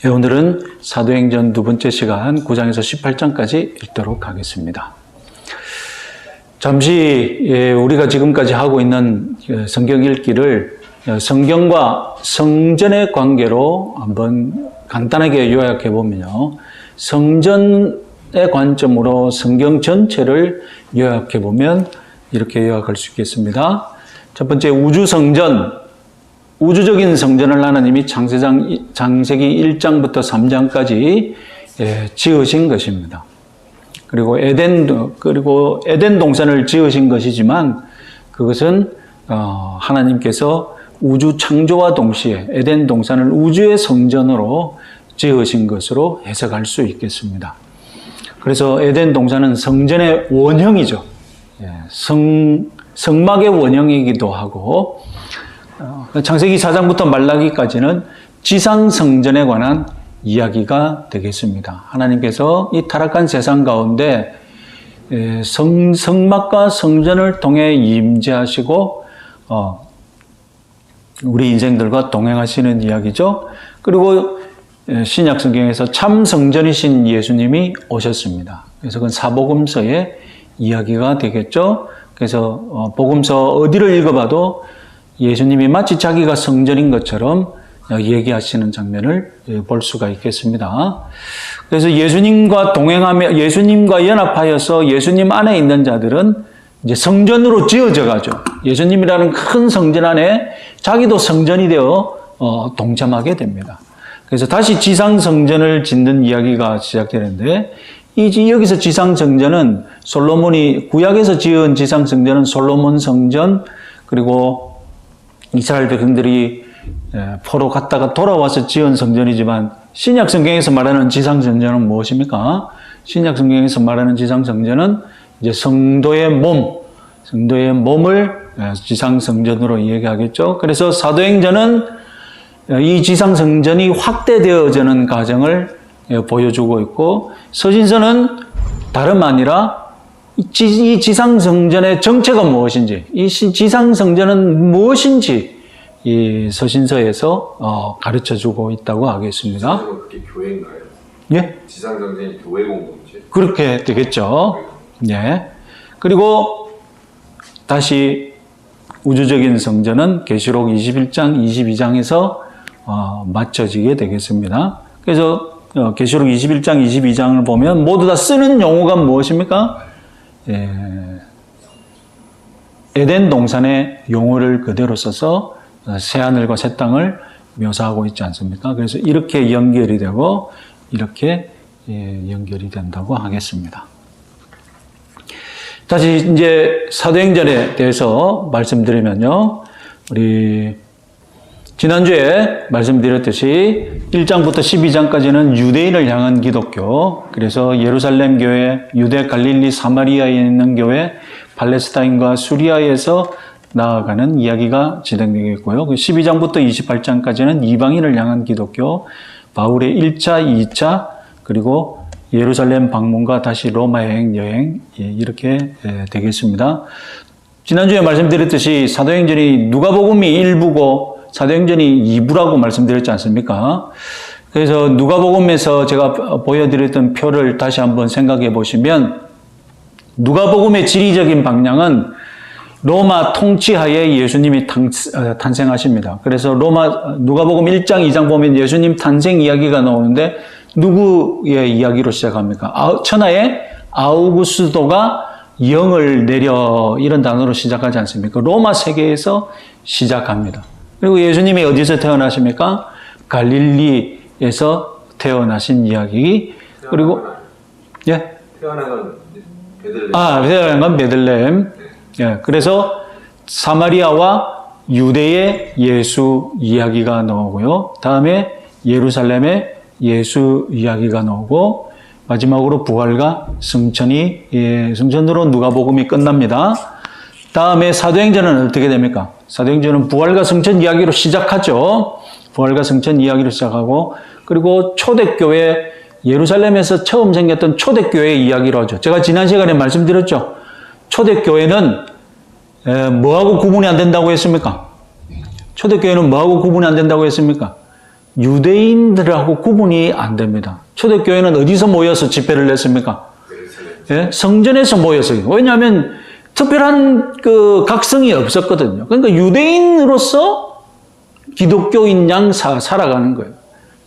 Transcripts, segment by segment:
오늘은 사도행전 두 번째 시간 9장에서 18장까지 읽도록 하겠습니다. 잠시 우리가 지금까지 하고 있는 성경 읽기를 성경과 성전의 관계로 한번 간단하게 요약해 보면요. 성전의 관점으로 성경 전체를 요약해 보면 이렇게 요약할 수 있겠습니다. 첫 번째, 우주적인 성전을 하나님이 창세기 1장부터 3장까지 지으신 것입니다. 그리고 에덴 동산을 지으신 것이지만 그것은 하나님께서 우주 창조와 동시에 에덴 동산을 우주의 성전으로 지으신 것으로 해석할 수 있겠습니다. 그래서 에덴 동산은 성전의 원형이죠. 성막의 원형이기도 하고, 창세기 4장부터 말라기까지는 지상성전에 관한 이야기가 되겠습니다. 하나님께서 이 타락한 세상 가운데 성막과 성전을 통해 임재하시고 우리 인생들과 동행하시는 이야기죠. 그리고 신약 성경에서 참 성전이신 예수님이 오셨습니다. 그래서 그건 사복음서의 이야기가 되겠죠. 그래서 복음서 어디를 읽어봐도 예수님이 마치 자기가 성전인 것처럼 얘기하시는 장면을 볼 수가 있겠습니다. 그래서 예수님과 동행하며 예수님과 연합하여서 예수님 안에 있는 자들은 이제 성전으로 지어져 가죠. 예수님이라는 큰 성전 안에 자기도 성전이 되어 동참하게 됩니다. 그래서 다시 지상 성전을 짓는 이야기가 시작되는데, 여기서 지상 성전은 솔로몬이 구약에서 지은 지상 성전은 솔로몬 성전, 그리고 이스라엘 백성들이 포로 갔다가 돌아와서 지은 성전이지만 신약 성경에서 말하는 지상 성전은 무엇입니까? 신약 성경에서 말하는 지상 성전은 이제 성도의 몸을 지상 성전으로 얘기하겠죠. 그래서 사도행전은 이 지상 성전이 확대되어지는 과정을 보여주고 있고, 서신서는 다름 아니라 이 지상성전의 정체가 무엇인지, 이 지상성전은 무엇인지 이 서신서에서 가르쳐주고 있다고 하겠습니다. 그게 교회인가요? 예? 지상성전이 교회 공동체? 그렇게 되겠죠. 예. 그리고 다시 우주적인 성전은 계시록 21장, 22장에서 맞춰지게 되겠습니다. 그래서 계시록 21장, 22장을 보면 모두 다 쓰는 용어가 무엇입니까? 에덴 동산의 용어를 그대로 써서 새하늘과 새 땅을 묘사하고 있지 않습니까? 그래서 이렇게 연결이 되고 이렇게 연결이 된다고 하겠습니다. 다시 이제 사도행전에 대해서 말씀드리면요. 우리 지난주에 말씀드렸듯이 1장부터 12장까지는 유대인을 향한 기독교, 그래서 예루살렘 교회, 유대 갈릴리 사마리아에 있는 교회, 팔레스타인과 수리아에서 나아가는 이야기가 진행되겠고요. 12장부터 28장까지는 이방인을 향한 기독교, 바울의 1차, 2차, 그리고 예루살렘 방문과 다시 로마 여행 이렇게 되겠습니다. 지난주에 말씀드렸듯이 사도행전이 누가복음이 1부고 사도행전이 2부라고 말씀드렸지 않습니까? 그래서 누가복음에서 제가 보여드렸던 표를 다시 한번 생각해 보시면, 누가복음의 지리적인 방향은 로마 통치하에 예수님이 탄생하십니다. 그래서 누가복음 1장, 2장 보면 예수님 탄생 이야기가 나오는데 누구의 이야기로 시작합니까? 천하의 아우구스도가 영을 내려, 이런 단어로 시작하지 않습니까? 로마 세계에서 시작합니다. 그리고 예수님이 어디서 태어나십니까? 갈릴리에서 태어나신 이야기. 그리고 태어난 건 베들레헴. 태어난 건 베들레헴. 그래서 사마리아와 유대의 예수 이야기가 나오고요. 다음에 예루살렘의 예수 이야기가 나오고, 마지막으로 부활과 승천으로 누가복음이 끝납니다. 다음에 사도행전은 어떻게 됩니까? 사도행전은 부활과 승천 이야기로 시작하죠. 부활과 승천 이야기로 시작하고, 그리고 초대교회, 예루살렘에서 처음 생겼던 초대교회 이야기로 하죠. 제가 지난 시간에 말씀드렸죠. 초대교회는 뭐하고 구분이 안 된다고 했습니까? 초대교회는 뭐하고 구분이 안 된다고 했습니까? 유대인들하고 구분이 안 됩니다. 초대교회는 어디서 모여서 집회를 했습니까? 예? 성전에서 모였어요. 왜냐하면 특별한 그 각성이 없었거든요. 그러니까 유대인으로서 기독교인 양 살아가는 거예요.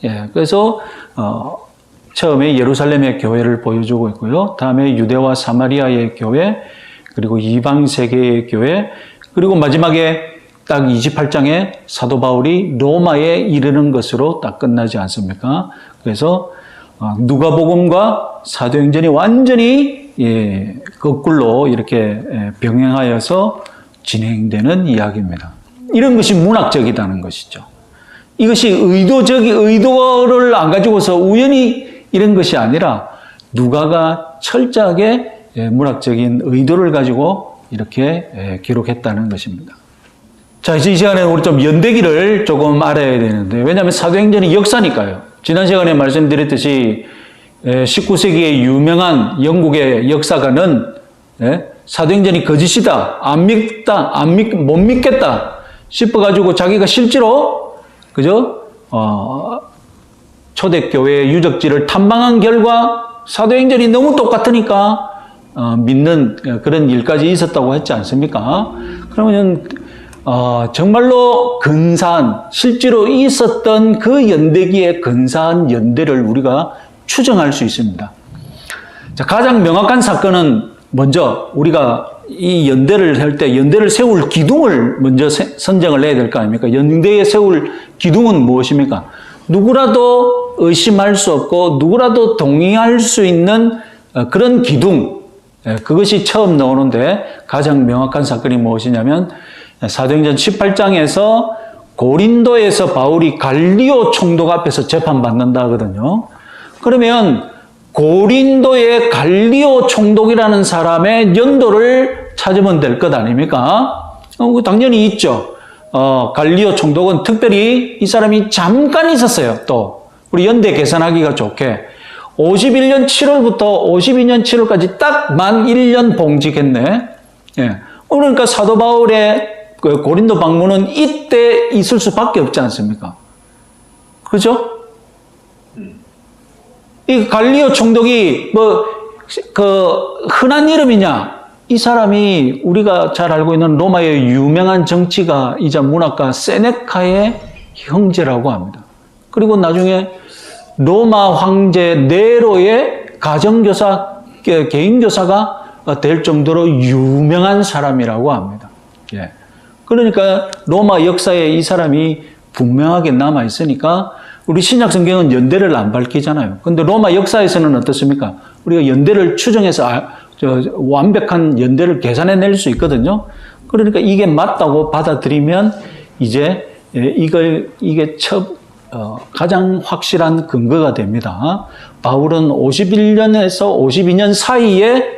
예, 그래서 처음에 예루살렘의 교회를 보여주고 있고요. 다음에 유대와 사마리아의 교회, 그리고 이방 세계의 교회, 그리고 마지막에 딱 28장에 사도 바울이 로마에 이르는 것으로 딱 끝나지 않습니까? 그래서 누가복음과 사도행전이 완전히 거꾸로 이렇게 병행하여서 진행되는 이야기입니다. 이런 것이 문학적이다는 것이죠. 이것이 의도를 안 가지고서 우연히 이런 것이 아니라 누가가 철저하게 문학적인 의도를 가지고 이렇게 기록했다는 것입니다. 자, 이제 이 시간에 우리 좀 연대기를 조금 알아야 되는데, 왜냐하면 사도행전이 역사니까요. 지난 시간에 말씀드렸듯이 19세기의 유명한 영국의 역사가는 사도행전이 거짓이다, 못 믿겠다 싶어가지고 자기가 실제로 그죠? 초대교회의 유적지를 탐방한 결과 사도행전이 너무 똑같으니까 믿는 그런 일까지 있었다고 했지 않습니까? 그러면 정말로 근사한, 실제로 있었던 그 연대기의 근사한 연대를 우리가 추정할 수 있습니다. 자, 가장 명확한 사건은 먼저 우리가 이 연대를 할 때 연대를 세울 기둥을 먼저 선정을 해야 될 거 아닙니까? 연대에 세울 기둥은 무엇입니까? 누구라도 의심할 수 없고 누구라도 동의할 수 있는 그런 기둥, 그것이 처음 나오는데 가장 명확한 사건이 무엇이냐면 사도행전 18장에서 고린도에서 바울이 갈리오 총독 앞에서 재판받는다 하거든요. 그러면 고린도의 갈리오 총독이라는 사람의 연도를 찾으면 될 것 아닙니까? 당연히 있죠. 갈리오 총독은 특별히 이 사람이 잠깐 있었어요. 또 우리 연대 계산하기가 좋게 51년 7월부터 52년 7월까지 딱 만 1년 봉직했네. 예. 그러니까 사도 바울의 그 고린도 방문은 이때 있을 수밖에 없지 않습니까? 그죠? 이 갈리오 총독이 흔한 이름이냐? 이 사람이 우리가 잘 알고 있는 로마의 유명한 정치가이자 문학가 세네카의 형제라고 합니다. 그리고 나중에 로마 황제 네로의 가정교사, 개인교사가 될 정도로 유명한 사람이라고 합니다. 예. 그러니까 로마 역사에 이 사람이 분명하게 남아있으니까 우리 신약 성경은 연대를 안 밝히잖아요. 근데 로마 역사에서는 어떻습니까? 우리가 연대를 추정해서 완벽한 연대를 계산해낼 수 있거든요. 그러니까 이게 맞다고 받아들이면 이제 이게 가장 확실한 근거가 됩니다. 바울은 51년에서 52년 사이에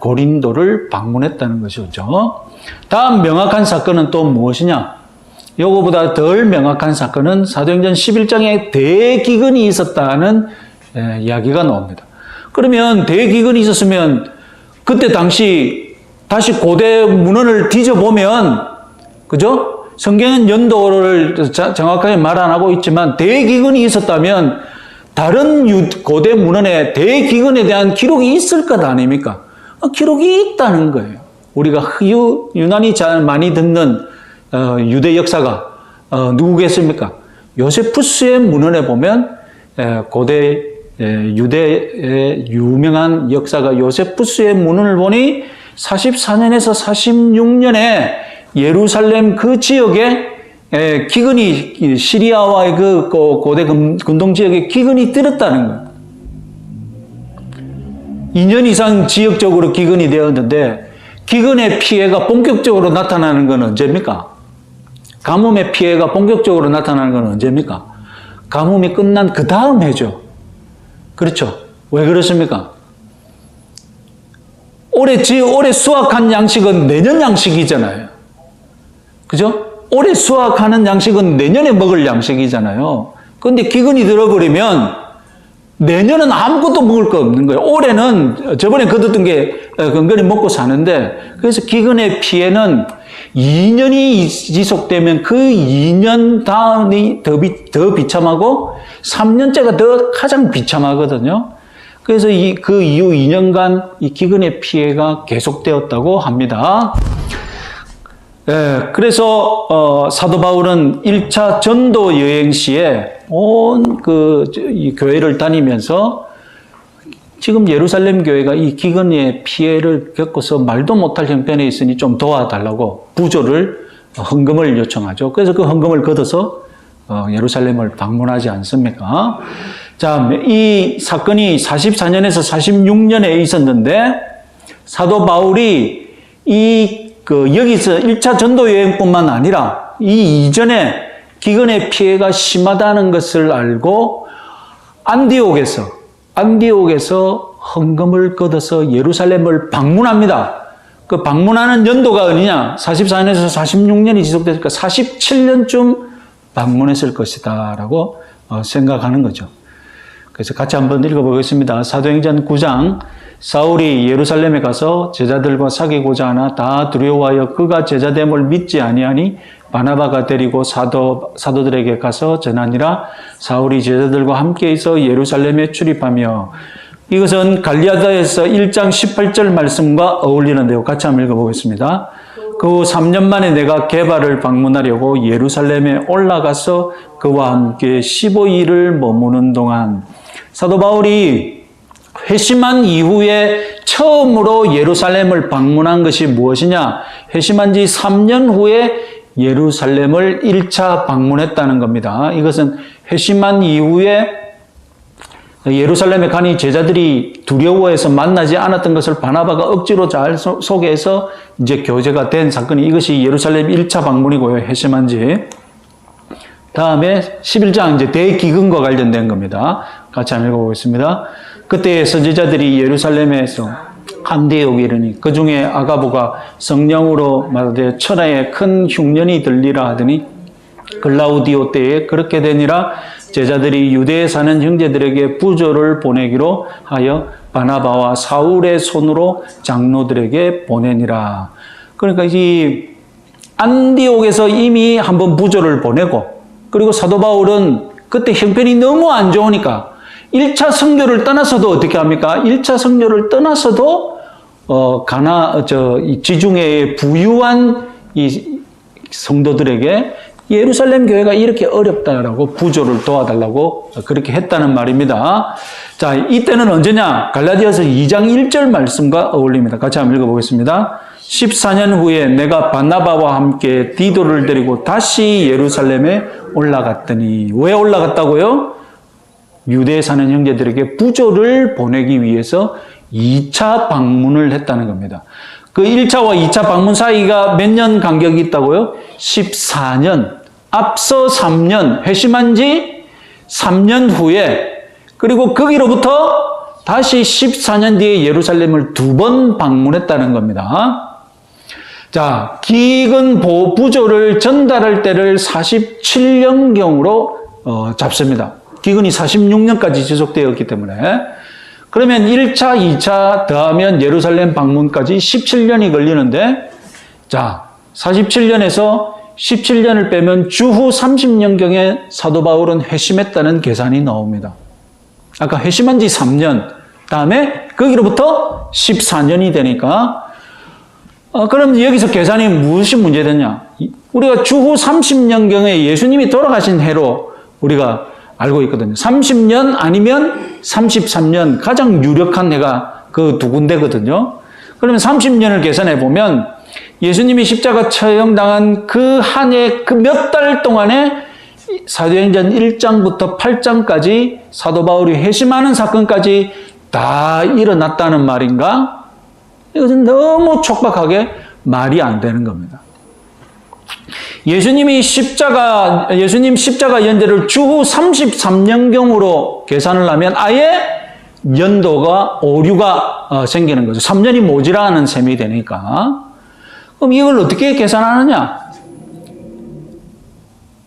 고린도를 방문했다는 것이죠. 다음 명확한 사건은 또 무엇이냐? 요거보다 덜 명확한 사건은 사도행전 11장에 대기근이 있었다는 이야기가 나옵니다. 그러면 대기근이 있었으면 그때 당시 다시 고대 문헌을 뒤져보면, 그죠? 성경은 연도를 정확하게 말 안 하고 있지만 대기근이 있었다면 다른 고대 문헌에 대기근에 대한 기록이 있을 것 아닙니까? 기록이 있다는 거예요. 우리가 유난히 잘 많이 듣는 유대 역사가 누구겠습니까? 요세푸스의 문헌에 보면 고대 유대의 유명한 역사가 요세푸스의 문헌을 보니 44년에서 46년에 예루살렘 그 지역에 기근이 시리아와의 그 고대 근동 지역에 기근이 들었다는 거예요. 2년 이상 지역적으로 기근이 되었는데 기근의 피해가 본격적으로 나타나는 건 언제입니까? 가뭄의 피해가 본격적으로 나타나는 건 언제입니까? 가뭄이 끝난 그 다음 해죠. 그렇죠? 왜 그렇습니까? 올해 수확한 양식은 내년 양식이잖아요. 그죠? 올해 수확하는 양식은 내년에 먹을 양식이잖아요. 그런데 기근이 들어버리면 내년은 아무것도 먹을 거 없는 거예요. 올해는 저번에 거뒀던 게 건건히 먹고 사는데, 그래서 기근의 피해는 2년이 지속되면 그 2년 다음이 더 비참하고 3년째가 더 가장 비참하거든요. 그래서 그 이후 2년간 이 기근의 피해가 계속되었다고 합니다. 그래서 사도 바울은 1차 전도 여행 시에 온 이 교회를 다니면서 지금 예루살렘 교회가 이 기근의 피해를 겪어서 말도 못할 형편에 있으니 좀 도와달라고 부조를 헌금을 요청하죠. 그래서 그 헌금을 걷어서 예루살렘을 방문하지 않습니까? 자, 이 사건이 44년에서 46년에 있었는데 사도 바울이 여기서 1차 전도 여행뿐만 아니라 이 이전에 기근의 피해가 심하다는 것을 알고 안디옥에서 헌금을 걷어서 예루살렘을 방문합니다. 그 방문하는 연도가 어디냐? 44년에서 46년이 지속됐으니까 47년쯤 방문했을 것이다 라고 생각하는 거죠. 그래서 같이 한번 읽어보겠습니다. 사도행전 9장. 사울이 예루살렘에 가서 제자들과 사귀고자 하나 다 두려워하여 그가 제자됨을 믿지 아니하니 바나바가 데리고 사도들에게 가서 전하니라. 사울이 제자들과 함께 있어 예루살렘에 출입하며, 이것은 갈리아다에서 1장 18절 말씀과 어울리는데요. 같이 한번 읽어보겠습니다. 그 후 3년 만에 내가 게바를 방문하려고 예루살렘에 올라가서 그와 함께 15일을 머무는 동안, 사도 바울이 회심한 이후에 처음으로 예루살렘을 방문한 것이 무엇이냐? 회심한 지 3년 후에 예루살렘을 1차 방문했다는 겁니다. 이것은 회심한 이후에 예루살렘에 가니 제자들이 두려워해서 만나지 않았던 것을 바나바가 억지로 잘 소개해서 이제 교제가 된 사건이, 이것이 예루살렘 1차 방문이고요. 회심한 지. 다음에 11장 이제 대기근과 관련된 겁니다. 같이 한번 읽어보겠습니다. 그때 선지자들이 예루살렘에서 안디옥에 이르니 그 중에 아가보가 성령으로 말하되 천하에 큰 흉년이 들리라 하더니 글라우디오 때에 그렇게 되니라. 제자들이 유대에 사는 형제들에게 부조를 보내기로 하여 바나바와 사울의 손으로 장로들에게 보내니라. 그러니까 이 안디옥에서 이미 한번 부조를 보내고, 그리고 사도 바울은 그때 형편이 너무 안 좋으니까 1차 선교를 떠나서도 어떻게 합니까? 1차 선교를 떠나서도 지중해의 부유한 이 성도들에게 예루살렘 교회가 이렇게 어렵다라고 부조를 도와달라고 그렇게 했다는 말입니다. 자, 이때는 언제냐? 갈라디아서 2장 1절 말씀과 어울립니다. 같이 한번 읽어보겠습니다. 14년 후에 내가 바나바와 함께 디도를 데리고 다시 예루살렘에 올라갔더니, 왜 올라갔다고요? 유대에 사는 형제들에게 부조를 보내기 위해서 2차 방문을 했다는 겁니다. 그 1차와 2차 방문 사이가 몇 년 간격이 있다고요? 14년. 앞서 3년, 회심한 지 3년 후에, 그리고 거기로부터 다시 14년 뒤에 예루살렘을 2번 방문했다는 겁니다. 자, 기근 부조를 전달할 때를 47년경으로 잡습니다. 기근이 46년까지 지속되었기 때문에. 그러면 1차, 2차 더하면 예루살렘 방문까지 17년이 걸리는데, 자, 47년에서 17년을 빼면 주후 30년경에 사도 바울은 회심했다는 계산이 나옵니다. 아까 회심한 지 3년, 다음에 거기로부터 14년이 되니까, 그럼 여기서 계산이 무엇이 문제되냐? 우리가 주후 30년경에 예수님이 돌아가신 해로 우리가 알고 있거든요. 30년 아니면 33년, 가장 유력한 해가 그 두 군데거든요. 그러면 30년을 계산해 보면 예수님이 십자가 처형당한 그 한 해, 그 몇 달 동안에 사도행전 1장부터 8장까지 사도 바울이 회심하는 사건까지 다 일어났다는 말인가? 이것은 너무 촉박하게 말이 안 되는 겁니다. 예수님 십자가 연대를 주후 33년경으로 계산을 하면 아예 연도가 오류가 생기는 거죠. 3년이 모자라는 셈이 되니까. 그럼 이걸 어떻게 계산하느냐?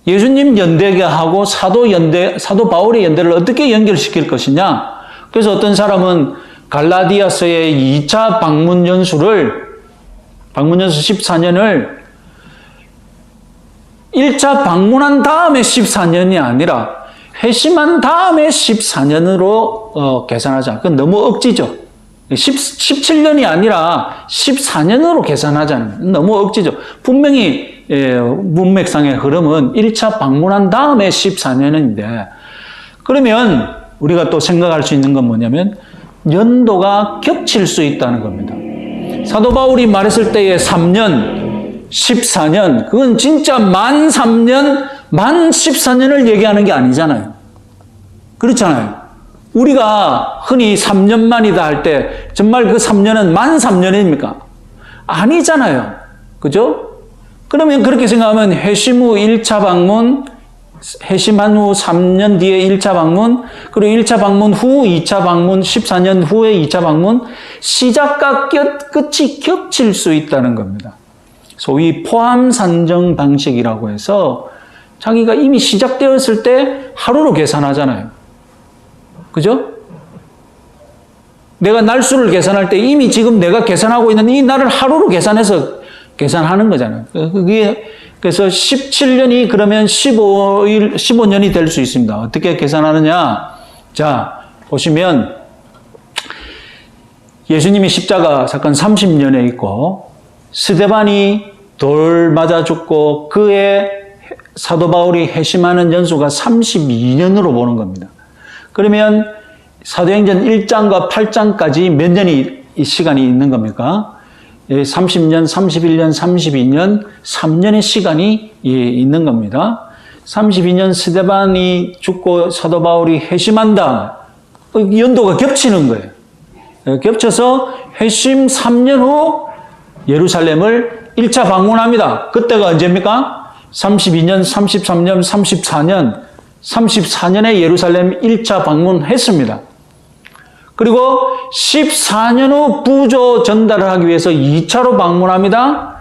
예수님 연대하고 사도 바울의 연대를 어떻게 연결시킬 것이냐? 그래서 어떤 사람은 갈라디아서의 2차 방문 연수 14년을 1차 방문한 다음에 14년이 아니라 회심한 다음에 14년으로 계산하자. 그건 너무 억지죠. 17년이 아니라 14년으로 계산하자는 너무 억지죠. 분명히 문맥상의 흐름은 1차 방문한 다음에 14년인데 그러면 우리가 또 생각할 수 있는 건 뭐냐면 연도가 겹칠 수 있다는 겁니다. 사도 바울이 말했을 때의 3년, 14년 그건 진짜 만 3년, 만 14년을 얘기하는 게 아니잖아요. 그렇잖아요. 우리가 흔히 3년 만이다 할 때 정말 그 3년은 만 3년입니까? 아니잖아요. 그죠? 그러면 그렇게 생각하면 회심 후 1차 방문, 회심한 후 3년 뒤에 1차 방문, 그리고 1차 방문 후 2차 방문, 14년 후에 2차 방문, 시작과 끝이 겹칠 수 있다는 겁니다. 소위 포함 산정 방식이라고 해서 자기가 이미 시작되었을 때 하루로 계산하잖아요. 그죠? 내가 날수를 계산할 때 이미 지금 내가 계산하고 있는 이 날을 하루로 계산해서 계산하는 거잖아요. 그래서 17년이 그러면 15년이 될 수 있습니다. 어떻게 계산하느냐? 자, 보시면 예수님이 십자가 사건 30년에 있고 스데반이 돌 맞아 죽고 그의 사도 바울이 회심하는 연수가 32년으로 보는 겁니다. 그러면 사도행전 1장과 8장까지 몇 년이 시간이 있는 겁니까? 30년, 31년, 32년, 3년의 시간이 있는 겁니다. 32년 스데반이 죽고 사도 바울이 회심한다. 연도가 겹치는 거예요. 겹쳐서 회심 3년 후 예루살렘을 1차 방문합니다. 그때가 언제입니까? 32년, 33년, 34년, 34년에 예루살렘 1차 방문했습니다. 그리고 14년 후 부조 전달을 하기 위해서 2차로 방문합니다.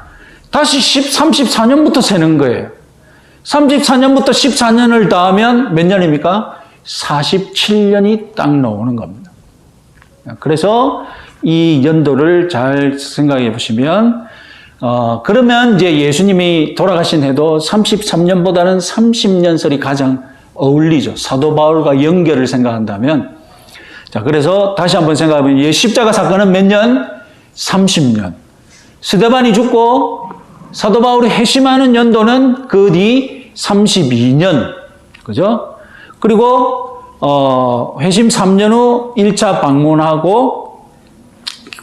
다시 34년부터 세는 거예요. 34년부터 14년을 더하면 몇 년입니까? 47년이 딱 나오는 겁니다. 그래서 이 연도를 잘 생각해 보시면 그러면 이제 예수님이 돌아가신 해도 33년보다는 30년설이 가장 어울리죠. 사도 바울과 연결을 생각한다면. 자, 그래서 다시 한번 생각하면 십자가 사건은 몇 년? 30년. 스데반이 죽고 사도 바울이 회심하는 연도는 그 뒤 32년. 그죠? 그리고 회심 3년 후 1차 방문하고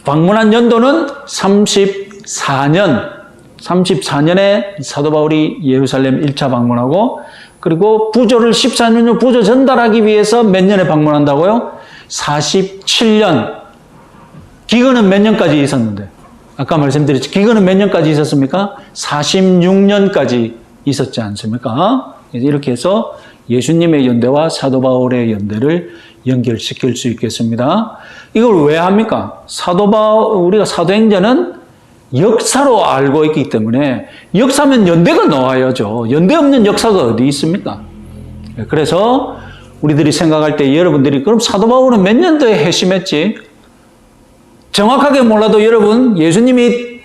방문한 연도는 34년. 34년에 사도 바울이 예루살렘 1차 방문하고 그리고 부조를 14년 후 부조 전달하기 위해서 몇 년에 방문한다고요? 47년. 기근은 몇 년까지 있었는데? 아까 말씀드렸죠. 기근은 몇 년까지 있었습니까? 46년까지 있었지 않습니까? 이렇게 해서 예수님의 연대와 사도 바울의 연대를 연결시킬 수 있겠습니다. 이걸 왜 합니까? 우리가 사도행전은 역사로 알고 있기 때문에 역사면 연대가 나와야죠. 연대 없는 역사가 어디 있습니까? 그래서 우리들이 생각할 때 여러분들이 그럼 사도 바울은 몇 년도에 회심했지? 정확하게 몰라도 여러분 예수님이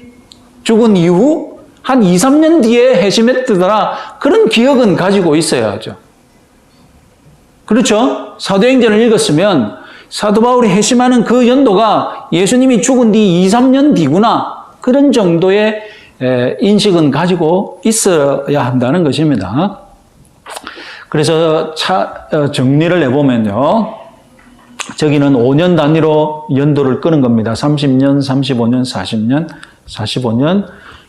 죽은 이후 한 2, 3년 뒤에 회심했더라 그런 기억은 가지고 있어야죠. 그렇죠? 사도행전을 읽었으면 사도 바울이 회심하는 그 연도가 예수님이 죽은 뒤 2, 3년 뒤구나 그런 정도의 인식은 가지고 있어야 한다는 것입니다. 그래서 정리를 해보면요. 저기는 5년 단위로 연도를 끄는 겁니다. 30년, 35년, 40년, 45년.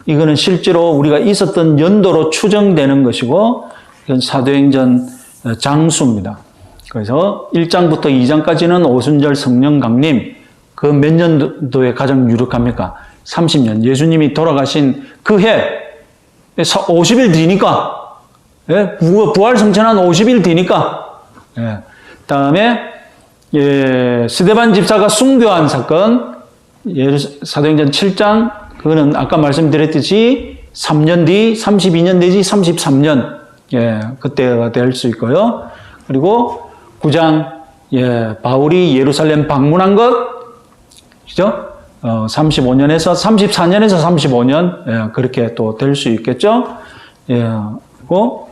이거는 실제로 우리가 있었던 연도로 추정되는 것이고 이건 사도행전 장수입니다. 그래서 1장부터 2장까지는 오순절 성령 강림. 그 몇 년도에 가장 유력합니까? 30년. 예수님이 돌아가신 그 해, 50일 뒤니까. 예? 부활 성천한 50일 뒤니까. 예. 다음에, 스데반 집사가 순교한 사건, 사도행전 7장, 그거는 아까 말씀드렸듯이 3년 뒤, 32년 내지 33년 예, 그때가 될 수 있고요. 그리고 9장, 예, 바울이 예루살렘 방문한 것, 그죠? 35년에서 34년에서 35년, 예, 그렇게 또 될 수 있겠죠? 예, 그리고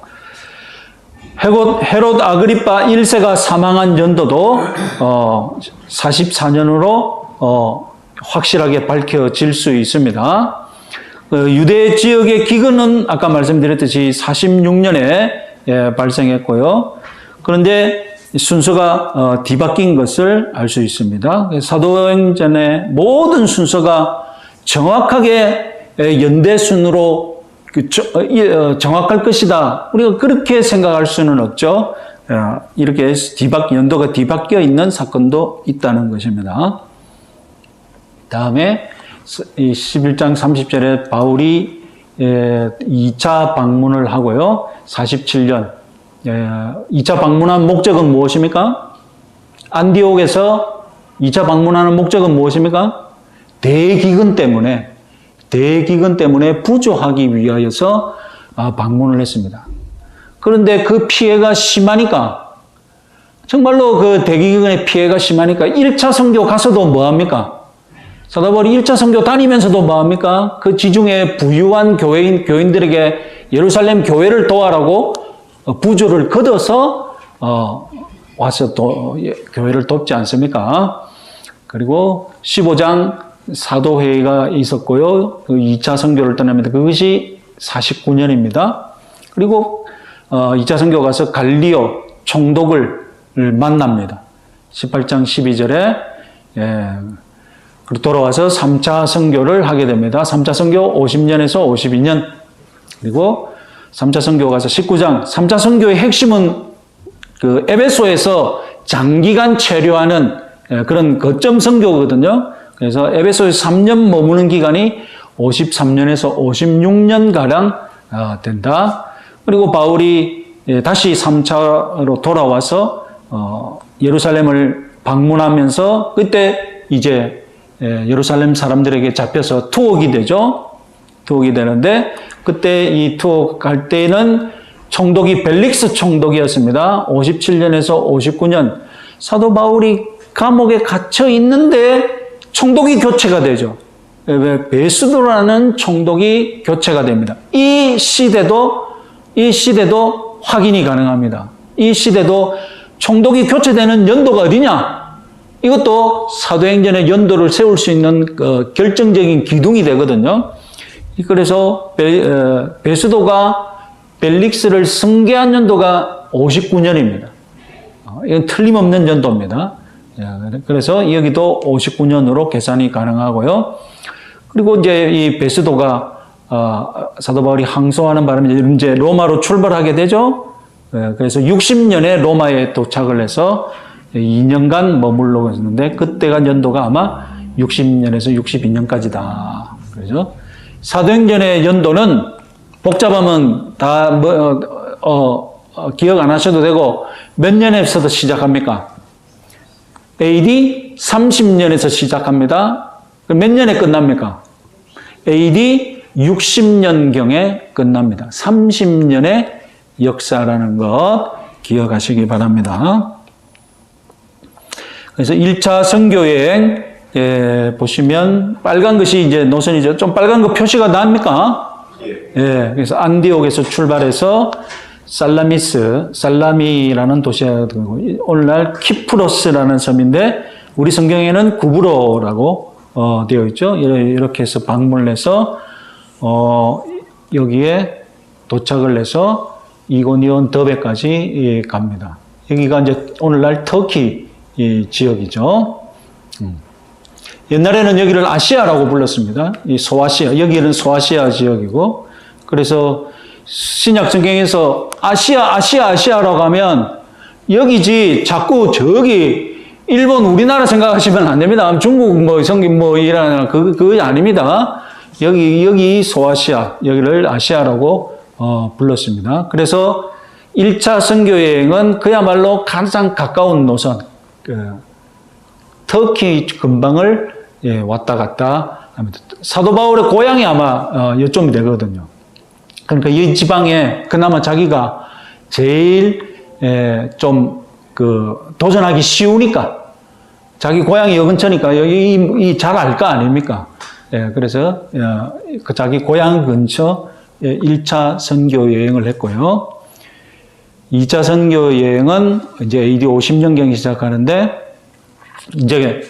헤롯 아그리파 1세가 사망한 연도도 44년으로 확실하게 밝혀질 수 있습니다. 유대 지역의 기근은 아까 말씀드렸듯이 46년에 발생했고요. 그런데 순서가 뒤바뀐 것을 알 수 있습니다. 사도행전의 모든 순서가 정확하게 연대순으로 정확할 것이다. 우리가 그렇게 생각할 수는 없죠. 이렇게 연도가 뒤바뀌어 있는 사건도 있다는 것입니다. 다음에 11장 30절에 바울이 2차 방문을 하고요. 47년 2차 방문한 목적은 무엇입니까? 안디옥에서 2차 방문하는 목적은 무엇입니까? 대기근 때문에 부조하기 위하여서 방문을 했습니다. 그런데 그 피해가 심하니까, 정말로 그 대기근의 피해가 심하니까 1차 선교 가서도 뭐합니까? 사도 바울이 1차 선교 다니면서도 뭐합니까? 그 지중해 부유한 교인들에게 예루살렘 교회를 도와라고 부조를 걷어서 와서 또 교회를 돕지 않습니까? 그리고 15장 사도회의가 있었고요. 그 2차 선교를 떠납니다. 그것이 49년입니다. 그리고 2차 선교 가서 갈리오 총독을 만납니다. 18장 12절에 그리고 돌아와서 3차 선교를 하게 됩니다. 3차 선교 50년에서 52년. 그리고 3차 선교 가서 19장. 3차 선교의 핵심은 그 에베소에서 장기간 체류하는 그런 거점 선교거든요. 그래서 에베소에서 3년 머무는 기간이 53년에서 56년가량 된다. 그리고 바울이 다시 3차로 돌아와서 예루살렘을 방문하면서 그때 이제 예루살렘 사람들에게 잡혀서 투옥이 되죠. 투옥이 되는데 그때 이 투옥할 때는 총독이 벨릭스 총독이었습니다. 57년에서 59년 사도 바울이 감옥에 갇혀 있는데 총독이 교체가 되죠. 베스도라는 총독이 교체가 됩니다. 이 시대도 확인이 가능합니다. 이 시대도 총독이 교체되는 연도가 어디냐? 이것도 사도행전의 연도를 세울 수 있는 결정적인 기둥이 되거든요. 그래서 베스도가 벨릭스를 승계한 연도가 59년입니다. 이건 틀림없는 연도입니다. 그래서 여기도 59년으로 계산이 가능하고요. 그리고 이제 이 베스도가 사도 바울이 항소하는 바람에 이제 로마로 출발하게 되죠. 그래서 60년에 로마에 도착을 해서 2년간 머물러 있었는데 그때가 연도가 아마 60년에서 62년까지다. 그렇죠? 사도행전의 연도는 복잡하면 다 기억 안 하셔도 되고 몇 년에서도 시작합니까? AD 30년에서 시작합니다. 몇 년에 끝납니까? AD 60년경에 끝납니다. 30년의 역사라는 것 기억하시기 바랍니다. 그래서 1차 선교여행 보시면 빨간 것이 이제 노선이죠. 좀 빨간 거 표시가 납니까? 예. 그래서 안디옥에서 출발해서 살라미라는 도시가 되고 오늘날 키프로스라는 섬인데 우리 성경에는 구브로라고 되어 있죠. 이렇게 해서 방문을 해서 여기에 도착을 해서 이고니온 더베까지 갑니다. 여기가 이제 오늘날 터키 지역이죠. 옛날에는 여기를 아시아라고 불렀습니다. 이 소아시아, 여기는 소아시아 지역이고, 그래서 신약 성경에서 아시아라고 하면 여기지 자꾸 저기 일본 우리나라 생각하시면 안 됩니다. 중국 이라는 그거 아닙니다. 여기 소아시아, 여기를 아시아라고 불렀습니다. 그래서 1차 선교 여행은 그야말로 가장 가까운 노선, 터키 근방을 왔다 갔다 합니다. 사도 바울의 고향이 아마 이쪽이 되거든요. 그러니까 이 지방에 그나마 자기가 제일 좀 그 도전하기 쉬우니까 자기 고향이 여 근처니까 여기 잘 알 거 아닙니까? 그래서 그 자기 고향 근처 1차 선교 여행을 했고요. 2차 선교 여행은 이제 AD 50년경에 시작하는데 이제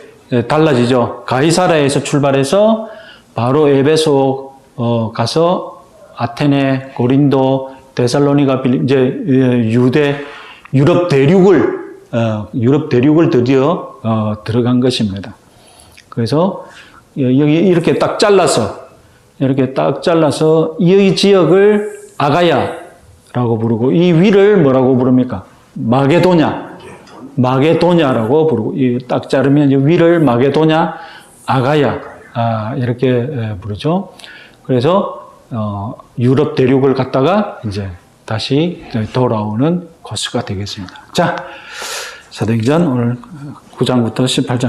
달라지죠. 가이사라에서 출발해서 바로 에베소 가서 아테네, 고린도, 데살로니가, 이제 유럽 대륙을 드디어 들어간 것입니다. 그래서 여기 이렇게 딱 잘라서 이 지역을 아가야라고 부르고 이 위를 뭐라고 부릅니까? 마게도냐라고 부르고 이 딱 자르면 이 위를 마게도냐, 아가야 이렇게 부르죠. 그래서 유럽 대륙을 갔다가 이제 다시 돌아오는 코스가 되겠습니다. 자, 사도행전 오늘 9장부터 18장